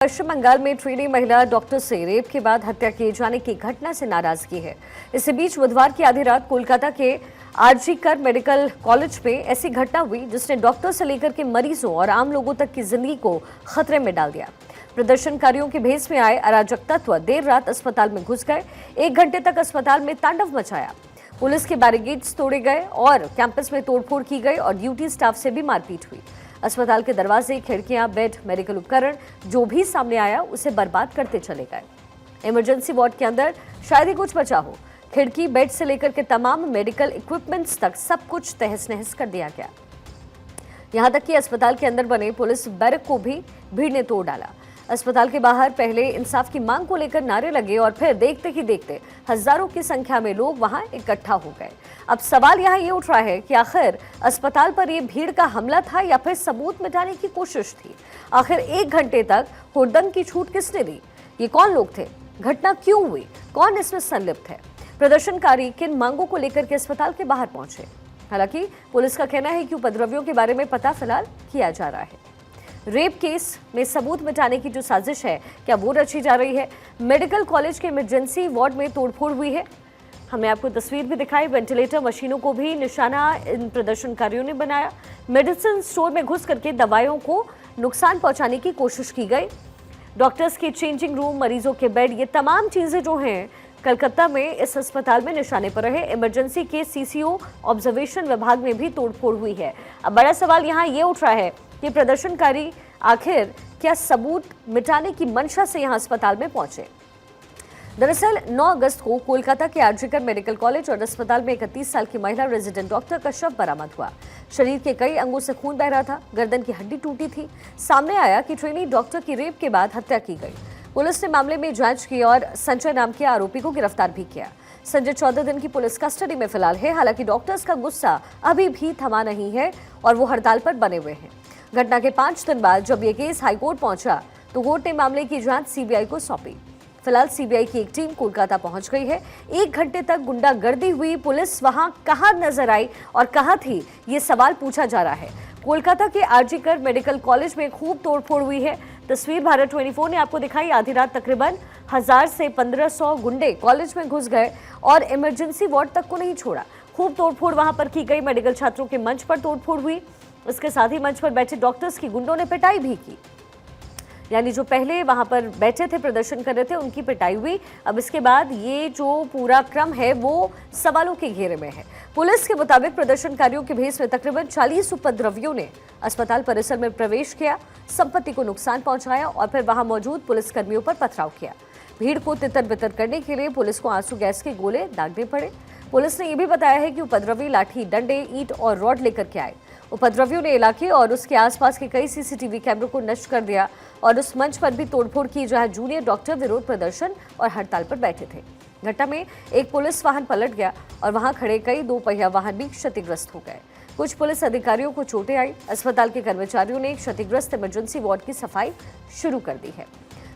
पश्चिम बंगाल में ट्रेनी महिला डॉक्टर से रेप के बाद हत्या किए जाने की घटना से नाराजगी है। इसी बीच बुधवार की आधी रात कोलकाता के आरजी कर मेडिकल कॉलेज में ऐसी घटना हुई जिसने डॉक्टर से लेकर के मरीजों और आम लोगों तक की जिंदगी को खतरे में डाल दिया। प्रदर्शनकारियों के भेष में आए अराजक तत्व देर रात अस्पताल में घुस गए। 1 घंटे तक अस्पताल में तांडव मचाया। पुलिस के बैरिकेड्स तोड़े गए और कैंपस में तोड़फोड़ की गई और ड्यूटी स्टाफ से भी मारपीट हुई। अस्पताल के दरवाजे, खिड़कियां, बेड, मेडिकल उपकरण जो भी सामने आया उसे बर्बाद करते चले गए। इमरजेंसी वार्ड के अंदर शायद ही कुछ बचा हो। खिड़की, बेड से लेकर के तमाम मेडिकल इक्विपमेंट्स तक सब कुछ तहस नहस कर दिया गया। यहां तक कि अस्पताल के अंदर बने पुलिस बैरक को भी भीड़ ने तोड़ डाला। अस्पताल के बाहर पहले इंसाफ की मांग को लेकर नारे लगे और फिर देखते ही देखते हजारों की संख्या में लोग वहां इकट्ठा हो गए। अब सवाल यहाँ ये उठ रहा है कि आखिर अस्पताल पर ये भीड़ का हमला था या फिर सबूत मिटाने की कोशिश थी। आखिर 1 घंटे तक हुड़दंग की छूट किसने दी? ये कौन लोग थे? घटना क्यों हुई? कौन इसमें संलिप्त है? प्रदर्शनकारी किन मांगों को लेकर के अस्पताल के बाहर पहुंचे? हालांकि पुलिस का कहना है कि उपद्रवियों के बारे में पता फिलहाल किया जा रहा है। रेप केस में सबूत मिटाने की जो साजिश है, क्या वो रची जा रही है? मेडिकल कॉलेज के इमरजेंसी वार्ड में तोड़फोड़ हुई है। हमने आपको तस्वीर भी दिखाई। वेंटिलेटर मशीनों को भी निशाना इन प्रदर्शनकारियों ने बनाया। मेडिसिन स्टोर में घुस करके दवाइयों को नुकसान पहुंचाने की कोशिश की गई। डॉक्टर्स के चेंजिंग रूम, मरीजों के बेड, ये तमाम चीजें जो हैं कलकत्ता में इस अस्पताल में निशाने पर रहे। इमरजेंसी के सीसीओ ऑब्जर्वेशन विभाग में भी तोड़फोड़ हुई है। अब बड़ा सवाल यहाँ ये उठ रहा है कि प्रदर्शनकारी आखिर क्या सबूत मिटाने की मंशा से यहां अस्पताल में पहुंचे। दरअसल 9 अगस्त को कोलकाता के आरजी कर मेडिकल कॉलेज और अस्पताल में 31 साल की महिला रेजिडेंट डॉक्टर का शव बरामद हुआ। शरीर के कई अंगों से खून बह रहा था, गर्दन की हड्डी टूटी थी। सामने आया कि ट्रेनी डॉक्टर की रेप के बाद हत्या की गई। पुलिस ने मामले में जांच की और संजय नाम के आरोपी को गिरफ्तार भी किया। संजय 14 दिन की पुलिस कस्टडी में फिलहाल है। हालांकि डॉक्टर्स का गुस्सा अभी भी थमा नहीं है और वो हड़ताल पर बने हुए हैं। घटना के 5 दिन बाद जब ये केस हाईकोर्ट पहुंचा तो कोर्ट ने मामले की जांच सीबीआई को सौंपी। फिलहाल सीबीआई की एक टीम कोलकाता पहुंच गई है। 1 घंटे तक गुंडागर्दी हुई। पुलिस वहां कहां नजर आई और कहां थी, ये सवाल पूछा जा रहा है। कोलकाता के आरजी कर मेडिकल कॉलेज में खूब तोड़फोड़ हुई है। तस्वीर भारत 24 ने आपको दिखाई। आधी रात तकरीबन 1000 से 1500 गुंडे कॉलेज में घुस गए और इमरजेंसी वार्ड तक को नहीं छोड़ा। खूब तोड़फोड़ वहां पर की गई। मेडिकल छात्रों के मंच पर तोड़फोड़ हुई। इसके साथ ही मंच पर बैठे डॉक्टर्स की गुंडों ने पिटाई भी की। यानी जो पहले वहां पर बैठे थे, प्रदर्शन कर रहे थे, उनकी पिटाई हुई। अब इसके बाद ये जो पूरा क्रम है वो सवालों के घेरे में है। पुलिस के मुताबिक प्रदर्शनकारियों के भेष में तकरीबन 40 उपद्रवियों ने अस्पताल परिसर में प्रवेश किया, संपत्ति को नुकसान पहुंचाया और फिर वहां मौजूद पुलिसकर्मियों पर पथराव किया। भीड़ को तितर बितर करने के लिए पुलिस को आंसू गैस के गोले दागने पड़े। पुलिस ने यह भी बताया है कि उपद्रवी लाठी, डंडे, ईंट और रॉड लेकर के आए। उपद्रवियों ने इलाके और उसके आसपास के कई सीसीटीवी कैमरों को नष्ट कर दिया और उस मंच पर भी तोड़फोड़ की जहां जूनियर डॉक्टर विरोध प्रदर्शन और हड़ताल पर बैठे थे। घटना में एक पुलिस वाहन पलट गया और वहां खड़े कई 2 पहिया वाहन भी क्षतिग्रस्त हो गए। कुछ पुलिस अधिकारियों को चोटें आई। अस्पताल के कर्मचारियों ने क्षतिग्रस्त इमरजेंसी वार्ड की सफाई शुरू कर दी है।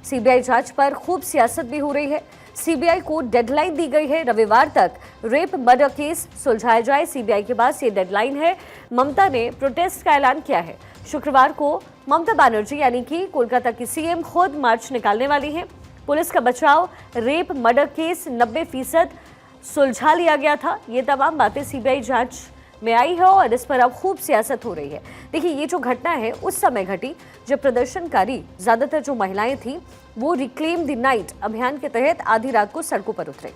सीबीआई जांच पर खूब सियासत भी हो रही है। सीबीआई को डेडलाइन दी गई है, रविवार तक रेप मर्डर केस सुलझाया जाए। सीबीआई के पास ये डेडलाइन है। ममता ने प्रोटेस्ट का ऐलान किया है। शुक्रवार को ममता बनर्जी यानी कि कोलकाता की सीएम खुद मार्च निकालने वाली हैं। पुलिस का बचाव, रेप मर्डर केस 90% सुलझा लिया गया था। ये तमाम बातें सीबीआई जांच में आई है और इस पर अब खूब सियासत हो रही है। देखिए, ये जो घटना है उस समय घटी जब प्रदर्शनकारी, ज्यादातर जो महिलाएं थी, वो रिक्लेम द नाइट अभियान के तहत आधी रात को सड़कों पर उतरे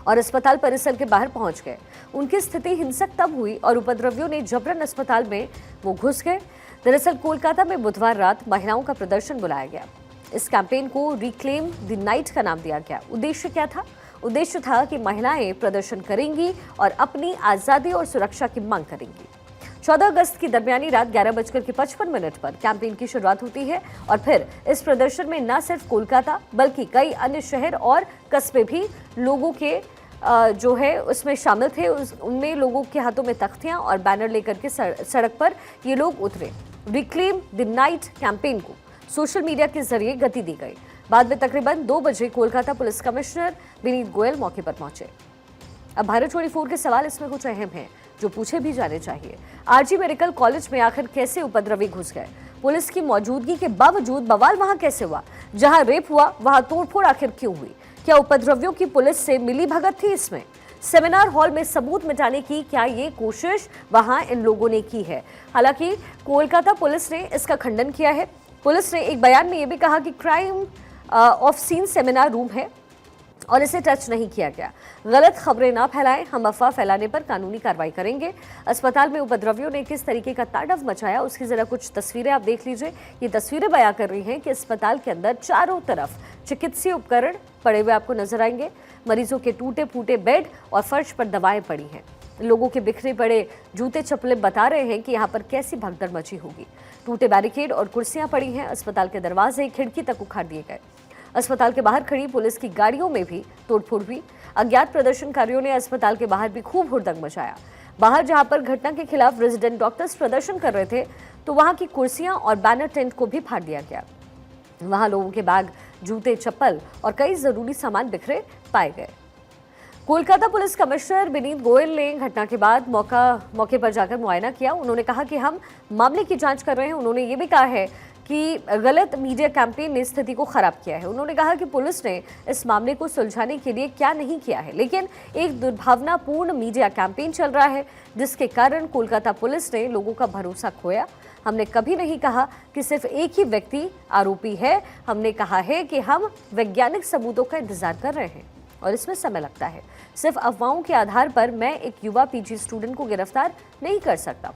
और अस्पताल परिसर के बाहर पहुंच गए। उनकी स्थिति हिंसक तब हुई और उपद्रवियों ने जबरन अस्पताल में वो घुस गए। दरअसल कोलकाता में बुधवार रात महिलाओं का प्रदर्शन बुलाया गया। इस कैंपेन को रिक्लेम द नाइट का नाम दिया गया। उद्देश्य क्या था? उद्देश्य था कि महिलाएं प्रदर्शन करेंगी और अपनी आजादी और सुरक्षा की मांग करेंगी। 14 अगस्त की दरमियानी रात 11:55 पर कैंपेन की शुरुआत होती है और फिर इस प्रदर्शन में न सिर्फ कोलकाता बल्कि कई अन्य शहर और कस्बे भी लोगों के जो है उसमें शामिल थे। उनमें लोगों के हाथों में तख्तियां और बैनर लेकर के सड़क पर ये लोग उतरे। रिक्लेम द नाइट कैंपेन को सोशल मीडिया के जरिए गति दी गई। बाद में तकरीबन 2 बजे कोलकाता पुलिस कमिश्नर विनीत गोयल मौके पर पहुंचे। अब भारत 24 के सवाल इसमें कुछ अहम हैं जो पूछे भी जाने चाहिए। आरजी मेडिकल कॉलेज में आखिर कैसे उपद्रवी घुस गए? पुलिस की मौजूदगी के बावजूद बवाल वहां कैसे हुआ? जहां रेप हुआ वहां तोड़फोड़ आखिर क्यों हुई? क्या उपद्रवियों की पुलिस से मिली भगत थी इसमें? सेमिनार हॉल में सबूत मिटाने की क्या ये कोशिश वहां इन लोगों ने की है? हालांकि कोलकाता पुलिस ने इसका खंडन किया है। पुलिस ने एक बयान में यह भी कहा कि crime of scene seminar room है और इसे टच नहीं किया गया। गलत खबरें ना फैलाएं, हम अफवाह फैलाने पर कानूनी कार्रवाई करेंगे। अस्पताल में उपद्रवियों ने किस तरीके का तांडव मचाया उसकी जरा कुछ तस्वीरें आप देख लीजिए। ये तस्वीरें बयां कर रही हैं कि अस्पताल के अंदर चारों तरफ चिकित्सीय उपकरण पड़े हुए आपको नजर आएंगे। मरीजों के टूटे फूटे बेड और फर्श पर दवाएं पड़ी हैं। लोगों के बिखरे पड़े जूते चप्पलें बता रहे हैं कि यहाँ पर कैसी भगदड़ मची होगी। टूटे बैरिकेड और कुर्सियां पड़ी हैं। अस्पताल के दरवाजे खिड़की तक उखाड़ दिए गए। अस्पताल के बाहर खड़ी पुलिस की गाड़ियों में भी तोड़फोड़ हुई। अज्ञात प्रदर्शनकारियों ने अस्पताल के बाहर भी खूब हुड़दंग मचाया। बाहर जहां पर घटना के खिलाफ रेजिडेंट डॉक्टर्स प्रदर्शन कर रहे थे तो वहां की कुर्सियां और बैनर टेंट को भी फाड़ दिया गया। वहां लोगों के बैग, जूते, चप्पल और कई जरूरी सामान बिखरे पाए गए। कोलकाता पुलिस कमिश्नर विनीत गोयल ने घटना के बाद मौके पर जाकर मुआयना किया। उन्होंने कहा कि हम मामले की जांच कर रहे हैं। उन्होंने ये भी कहा है कि गलत मीडिया कैंपेन ने स्थिति को खराब किया है। उन्होंने कहा कि पुलिस ने इस मामले को सुलझाने के लिए क्या नहीं किया है, लेकिन एक दुर्भावनापूर्ण मीडिया कैंपेन चल रहा है जिसके कारण कोलकाता पुलिस ने लोगों का भरोसा खोया। हमने कभी नहीं कहा कि सिर्फ एक ही व्यक्ति आरोपी है। हमने कहा है कि हम वैज्ञानिक सबूतों का इंतजार कर रहे हैं और इसमें समय लगता है। सिर्फ अफवाहों के आधार पर मैं एक युवा पीजी स्टूडेंट को गिरफ्तार नहीं कर सकता।